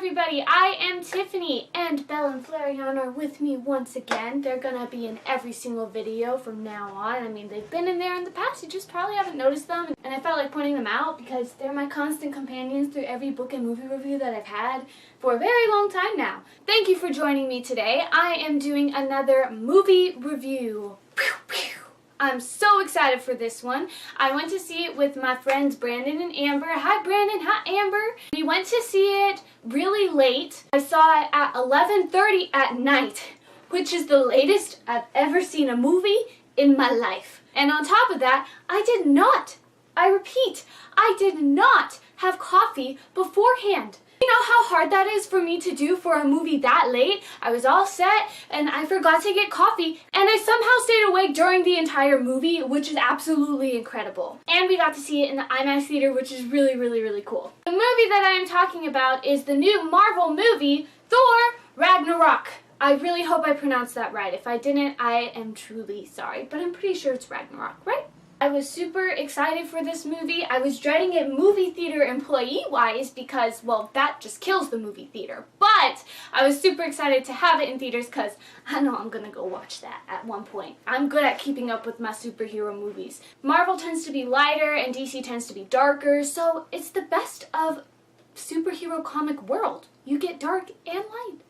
everybody, I am Tiffany, and Belle and Flareon are with me once again. They're gonna be in every single video from now on. I mean, they've been in there in the past, you just probably haven't noticed them, and I felt like pointing them out because they're my constant companions through every book and movie review that I've had for a very long time now. Thank you for joining me today. I am doing another movie review. I'm so excited for this one. I went to see it with my friends Brandon and Amber. Hi Brandon, hi Amber. We went to see it really late. I saw it at 11:30 at night, which is the latest I've ever seen a movie in my life. And on top of that, I did not have coffee beforehand. You know how hard that is for me to do for a movie that late? I was all set and I forgot to get coffee and I somehow stayed awake during the entire movie, which is absolutely incredible. And we got to see it in the IMAX theater, which is really, really, really cool. The movie that I am talking about is the new Marvel movie, Thor Ragnarok. I really hope I pronounced that right. If I didn't, I am truly sorry, but I'm pretty sure it's Ragnarok, right? I was super excited for this movie. I was dreading it movie theater employee-wise because, well, that just kills the movie theater. But I was super excited to have it in theaters because I know I'm gonna go watch that at one point. I'm good at keeping up with my superhero movies. Marvel tends to be lighter and DC tends to be darker, so it's the best of superhero comic world. You get dark and light.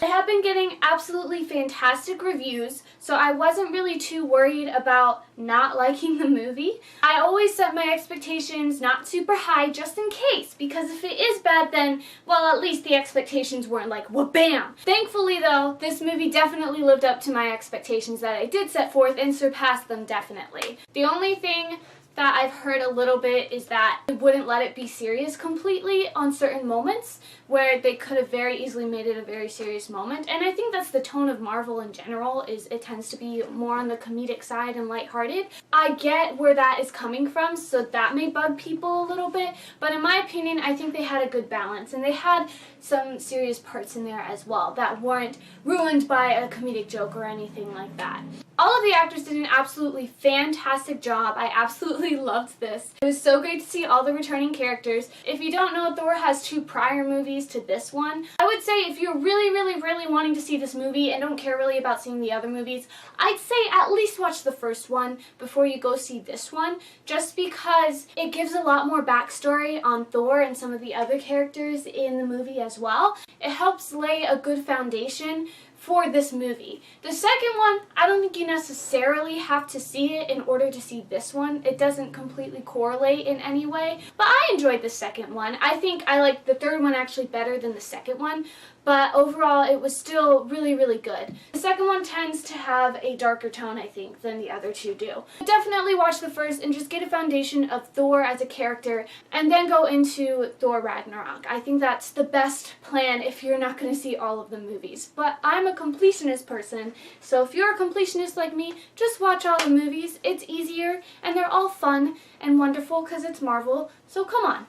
I have been getting absolutely fantastic reviews, so I wasn't really too worried about not liking the movie. I always set my expectations not super high just in case, because if it is bad then, well, at least the expectations weren't like, wha-bam! Thankfully though, this movie definitely lived up to my expectations that I did set forth and surpassed them definitely. The only thing that I've heard a little bit is that it wouldn't let it be serious completely on certain moments where they could have very easily made it a very serious moment, and I think that's the tone of Marvel in general, is it tends to be more on the comedic side and lighthearted. I get where that is coming from, so that may bug people a little bit, but in my opinion I think they had a good balance and they had some serious parts in there as well that weren't ruined by a comedic joke or anything like that. All of the actors did an absolutely fantastic job. I absolutely loved this. It was so great to see all the returning characters. If you don't know, Thor has 2 prior movies to this one. I would say if you're really, really, really wanting to see this movie and don't care really about seeing the other movies, I'd say at least watch the first one before you go see this one, just because it gives a lot more backstory on Thor and some of the other characters in the movie as well. It helps lay a good foundation for this movie. The second one, I don't think you necessarily have to see it in order to see this one. It doesn't completely correlate in any way, but I enjoyed the second one. I think I liked the third one actually better than the second one, but overall it was still really, really good. The second one tends to have a darker tone, I think, than the other 2 do. Definitely watch the first and just get a foundation of Thor as a character and then go into Thor Ragnarok. I think that's the best plan if you're not going to see all of the movies. But I'm a completionist person, so if you're a completionist like me, just watch all the movies. It's easier and they're all fun and wonderful because it's Marvel, so come on.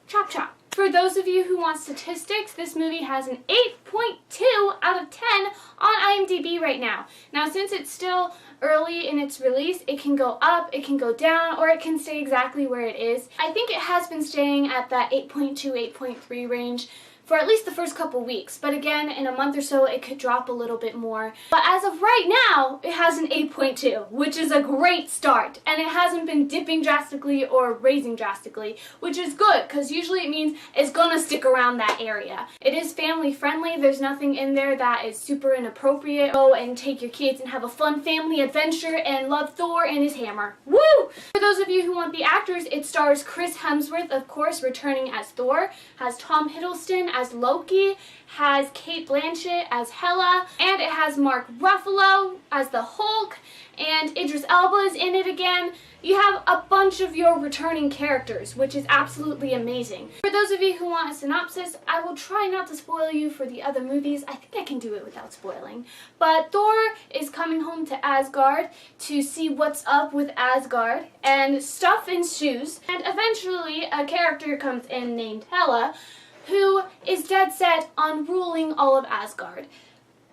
Chop chop. For those of you who want statistics, this movie has an 8.2 out of 10 on IMDb right now. Now, since it's still early in its release, it can go up, it can go down, or it can stay exactly where it is. I think it has been staying at that 8.2, 8.3 range for at least the first couple weeks, but again, in a month or so it could drop a little bit more. But as of right now, it has an 8.2, which is a great start, and it hasn't been dipping drastically or raising drastically, which is good, because usually it means it's gonna stick around that area. It is family friendly, there's nothing in there that is super inappropriate. Go and take your kids and have a fun family adventure and love Thor and his hammer. Woo! For those of you who want the actors, it stars Chris Hemsworth, of course, returning as Thor, has Tom Hiddleston as Loki, has Kate Blanchett as Hela, and it has Mark Ruffalo as the Hulk, and Idris Elba is in it again. You have a bunch of your returning characters, which is absolutely amazing. For those of you who want a synopsis, I will try not to spoil you for the other movies. I think I can do it without spoiling. But Thor is coming home to Asgard to see what's up with Asgard, and stuff ensues, and eventually a character comes in named Hela, who is dead set on ruling all of Asgard.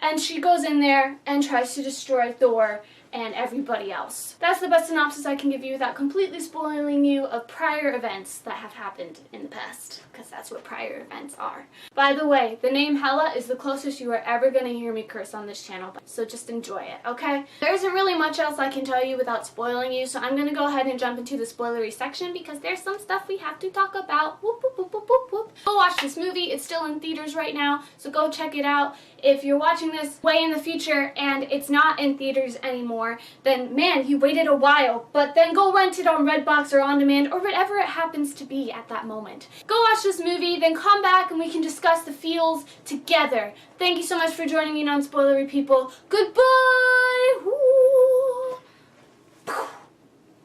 And she goes in there and tries to destroy Thor and everybody else. That's the best synopsis I can give you without completely spoiling you of prior events that have happened in the past, because that's what prior events are. By the way, the name Hela is the closest you are ever going to hear me curse on this channel, so just enjoy it, okay? There isn't really much else I can tell you without spoiling you, so I'm going to go ahead and jump into the spoilery section because there's some stuff we have to talk about. Whoop, whoop, whoop, whoop, whoop, whoop. Go watch this movie. It's still in theaters right now, so go check it out. If you're watching this way in the future and it's not in theaters anymore, then man, you waited a while, but then go rent it on Redbox or On Demand or whatever it happens to be at that moment. Go watch this movie, then come back and we can discuss the feels together. Thank you so much for joining me, non-spoilery people. Goodbye! Woo.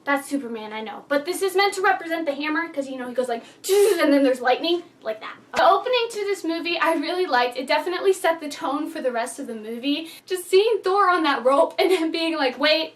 That's Superman, I know. But this is meant to represent the hammer, because, you know, he goes like, and then there's lightning, like that. The opening to this movie I really liked. It definitely set the tone for the rest of the movie. Just seeing Thor on that rope and him being like, wait,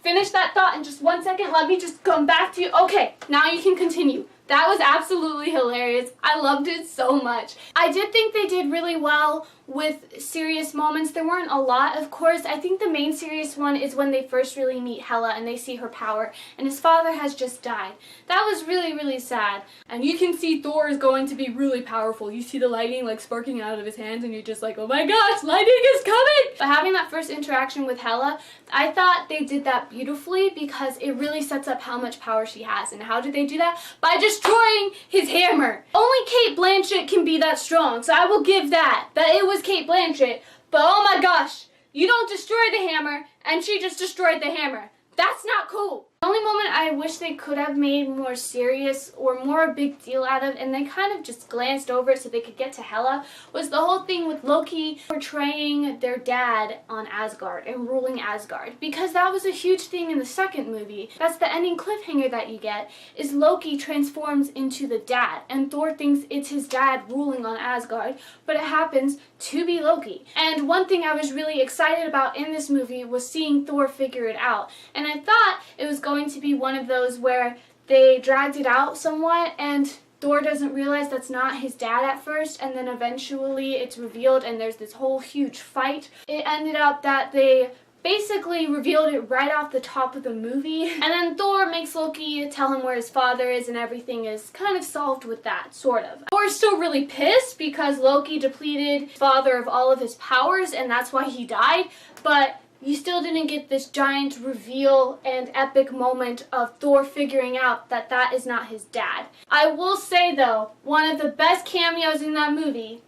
finish that thought in just 1 second, let me just come back to you. Okay, now you can continue. That was absolutely hilarious. I loved it so much. I did think they did really well with serious moments. There weren't a lot, of course. I think the main serious one is when they first really meet Hela and they see her power, and his father has just died. That was really, really sad. And you can see Thor is going to be really powerful. You see the lightning like sparking out of his hands and you're just like, oh my gosh, lightning is coming! But having that first interaction with Hela, I thought they did that beautifully because it really sets up how much power she has. And how did they do that? By destroying his hammer. Only Cate Blanchett can be that strong, so I will give that it was Cate Blanchett. But oh my gosh, you don't destroy the hammer and she just destroyed the hammer. That's not cool. The only moment I wish they could have made more serious or more a big deal out of, and they kind of just glanced over it so they could get to Hela, was the whole thing with Loki portraying their dad on Asgard and ruling Asgard. Because that was a huge thing in the second movie. That's the ending cliffhanger that you get, is Loki transforms into the dad, and Thor thinks it's his dad ruling on Asgard, but it happens to be Loki. And one thing I was really excited about in this movie was seeing Thor figure it out. And I thought it was going to be one of those where they dragged it out somewhat and Thor doesn't realize that's not his dad at first, and then eventually it's revealed and there's this whole huge fight. It ended up that they basically revealed it right off the top of the movie, and then Thor makes Loki tell him where his father is and everything is kind of solved with that, sort of. Thor's still really pissed because Loki depleted his father of all of his powers and that's why he died, but you still didn't get this giant reveal and epic moment of Thor figuring out that that is not his dad. I will say though, one of the best cameos in that movie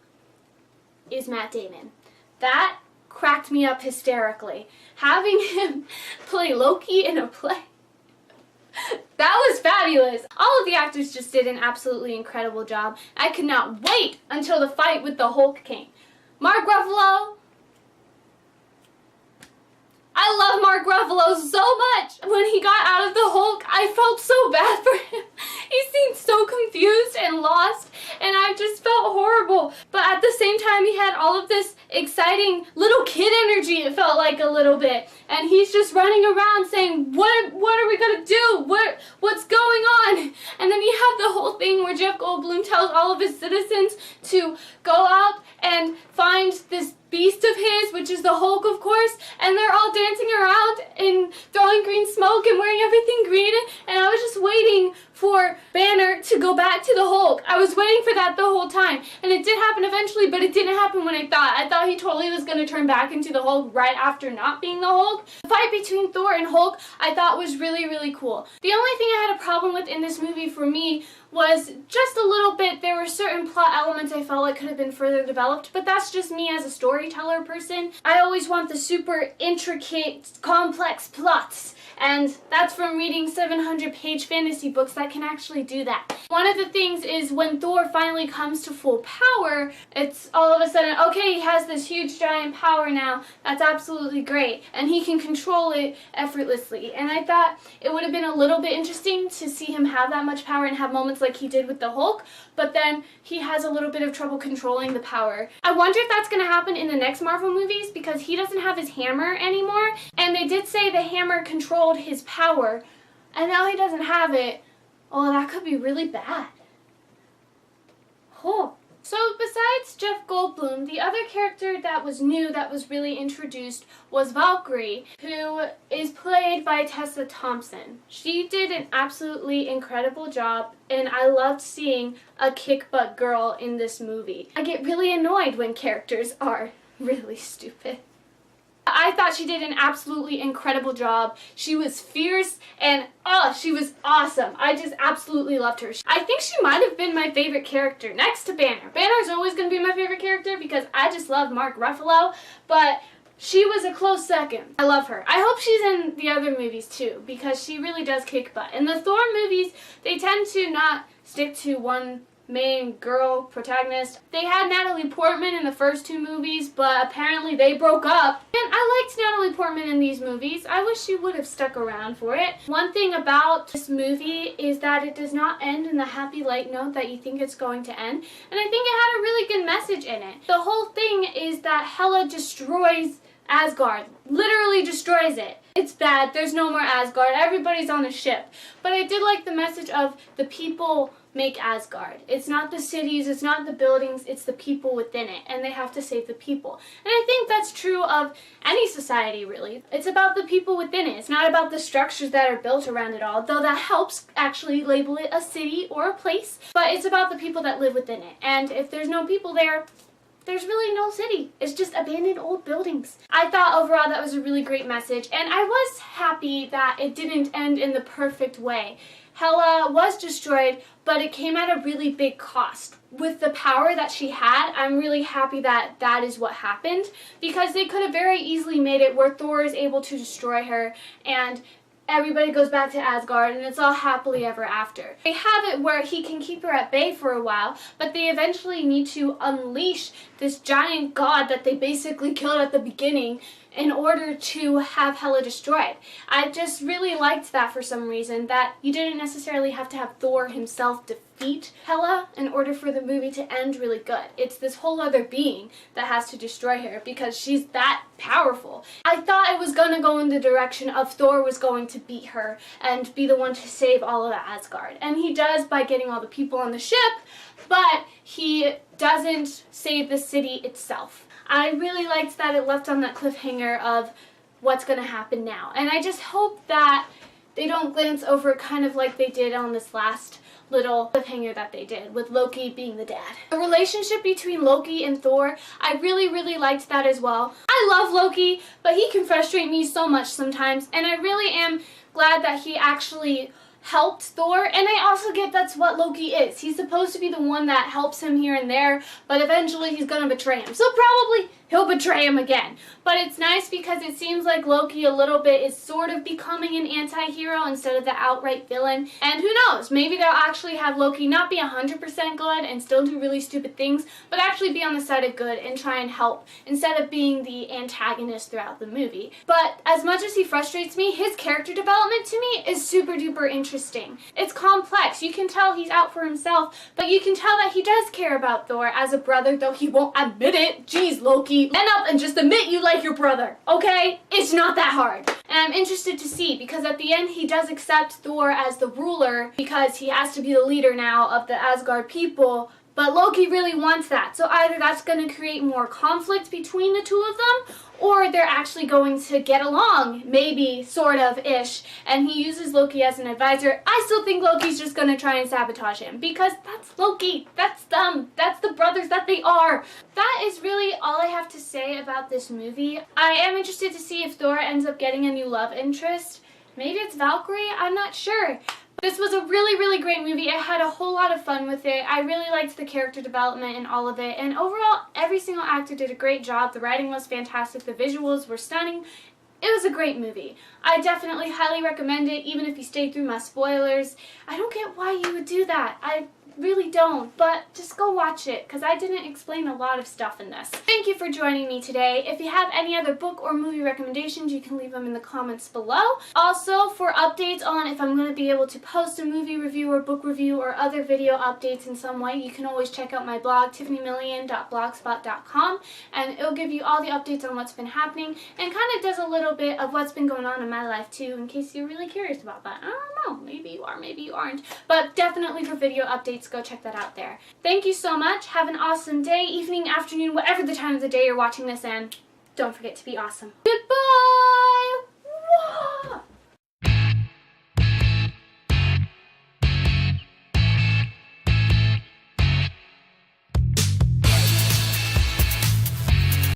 is Matt Damon. That cracked me up hysterically. Having him play Loki in a play, that was fabulous. All of the actors just did an absolutely incredible job. I could not wait until the fight with the Hulk came. Mark Ruffalo, I love Mark Ruffalo so much. When he got out of the Hulk, I felt so bad for him. He seemed so confused and lost, and I just felt horrible. But at the same time, he had all of this exciting little kid energy, it felt like a little bit. And he's just running around saying, what are we gonna do? What's going on? And then you have the whole thing where Jeff Goldblum tells all of his citizens to go out and find this beast of his, which is the Hulk, of course, and they're all dancing around and throwing green smoke and wearing everything green, and I was just waiting for Banner to go back to the Hulk. I was waiting for that the whole time, and it did happen eventually, but it didn't happen when I thought. I thought he totally was going to turn back into the Hulk right after not being the Hulk. The fight between Thor and Hulk I thought was really, really cool. The only thing I had a problem with in this movie for me was just a little bit, there were certain plot elements I felt like could have been further developed, but that's just me as a storyteller person. I always want the super intricate, complex plots, and that's from reading 700-page fantasy books that can actually do that. One of the things is when Thor finally comes to full power, it's all of a sudden, okay, he has this huge giant power now, that's absolutely great, and he can control it effortlessly. And I thought it would have been a little bit interesting to see him have that much power and have moments like he did with the Hulk, but then he has a little bit of trouble controlling the power. I wonder if that's going to happen in the next Marvel movies because he doesn't have his hammer anymore, and they did say the hammer controlled his power, and now he doesn't have it. Oh, that could be really bad. Oh. So besides Jeff Goldblum, the other character that was new, that was really introduced, was Valkyrie, who is played by Tessa Thompson. She did an absolutely incredible job, and I loved seeing a kick-butt girl in this movie. I get really annoyed when characters are really stupid. I thought she did an absolutely incredible job. She was fierce and she was awesome. I just absolutely loved her. I think she might have been my favorite character next to Banner. Banner's always going to be my favorite character because I just love Mark Ruffalo, but she was a close second. I love her. I hope she's in the other movies too because she really does kick butt. In the Thor movies, they tend to not stick to one main girl protagonist. They had Natalie Portman in the first two movies, but apparently they broke up. And I liked Natalie Portman in these movies. I wish she would have stuck around for it. One thing about this movie is that it does not end in the happy light note that you think it's going to end. And I think it had a really good message in it. The whole thing is that Hela destroys Asgard. Literally destroys it. It's bad. There's no more Asgard. Everybody's on a ship. But I did like the message of the people make Asgard. It's not the cities, it's not the buildings, it's the people within it, and they have to save the people. And I think that's true of any society, really. It's about the people within it. It's not about the structures that are built around it all, though that helps actually label it a city or a place, but it's about the people that live within it. And if there's no people there, there's really no city. It's just abandoned old buildings. I thought overall that was a really great message, and I was happy that it didn't end in the perfect way. Hela was destroyed, but it came at a really big cost. With the power that she had, I'm really happy that that is what happened, because they could have very easily made it where Thor is able to destroy her and everybody goes back to Asgard and it's all happily ever after. They have it where he can keep her at bay for a while, but they eventually need to unleash this giant god that they basically killed at the beginning in order to have Hela destroyed. I just really liked that for some reason, that you didn't necessarily have to have Thor himself defeat Hela in order for the movie to end really good. It's this whole other being that has to destroy her because she's that powerful. I thought it was going to go in the direction of Thor was going to beat her and be the one to save all of Asgard. And he does by getting all the people on the ship, but he doesn't save the city itself. I really liked that it left on that cliffhanger of what's going to happen now. And I just hope that they don't glance over kind of like they did on this last little cliffhanger that they did with Loki being the dad. The relationship between Loki and Thor, I really liked that as well. I love Loki, but he can frustrate me so much sometimes, and I really am glad that he actually helped Thor, and I also get that's what Loki is. He's supposed to be the one that helps him here and there, but eventually he's gonna betray him. So probably he'll betray him again. But it's nice because it seems like Loki a little bit is sort of becoming an anti-hero instead of the outright villain. And who knows, maybe they'll actually have Loki not be 100% good and still do really stupid things, but actually be on the side of good and try and help instead of being the antagonist throughout the movie. But as much as he frustrates me, his character development to me is super duper interesting. It's complex. You can tell he's out for himself, but you can tell that he does care about Thor as a brother, though he won't admit it. Jeez, Loki, man up and just admit you like your brother, okay? It's not that hard. And I'm interested to see, because at the end he does accept Thor as the ruler because he has to be the leader now of the Asgard people, but Loki really wants that. So either that's going to create more conflict between the two of them, or they're actually going to get along, maybe, sort of-ish, and he uses Loki as an advisor. I still think Loki's just going to try and sabotage him, because that's Loki, that's them, that's the brothers that they are. That is really all I have to say about this movie. I am interested to see if Thor ends up getting a new love interest. Maybe it's Valkyrie, I'm not sure. This was a really great movie. I had a whole lot of fun with it. I really liked the character development and all of it. And overall, every single actor did a great job. The writing was fantastic. The visuals were stunning. It was a great movie. I definitely highly recommend it, even if you stayed through my spoilers. I don't get why you would do that. I really don't, but just go watch it, because I didn't explain a lot of stuff in this. Thank you for joining me today. If you have any other book or movie recommendations, you can leave them in the comments below. Also, for updates on if I'm going to be able to post a movie review or book review or other video updates in some way, you can always check out my blog, tiffanymillion.blogspot.com, and it'll give you all the updates on what's been happening and kind of does a little bit of what's been going on in my life too, in case you're really curious about that. I don't know. know. Maybe you are, maybe you aren't. But definitely for video updates, go check that out there. Thank you so much. Have an awesome day, evening, afternoon, whatever the time of the day you're watching this, and don't forget to be awesome. Goodbye!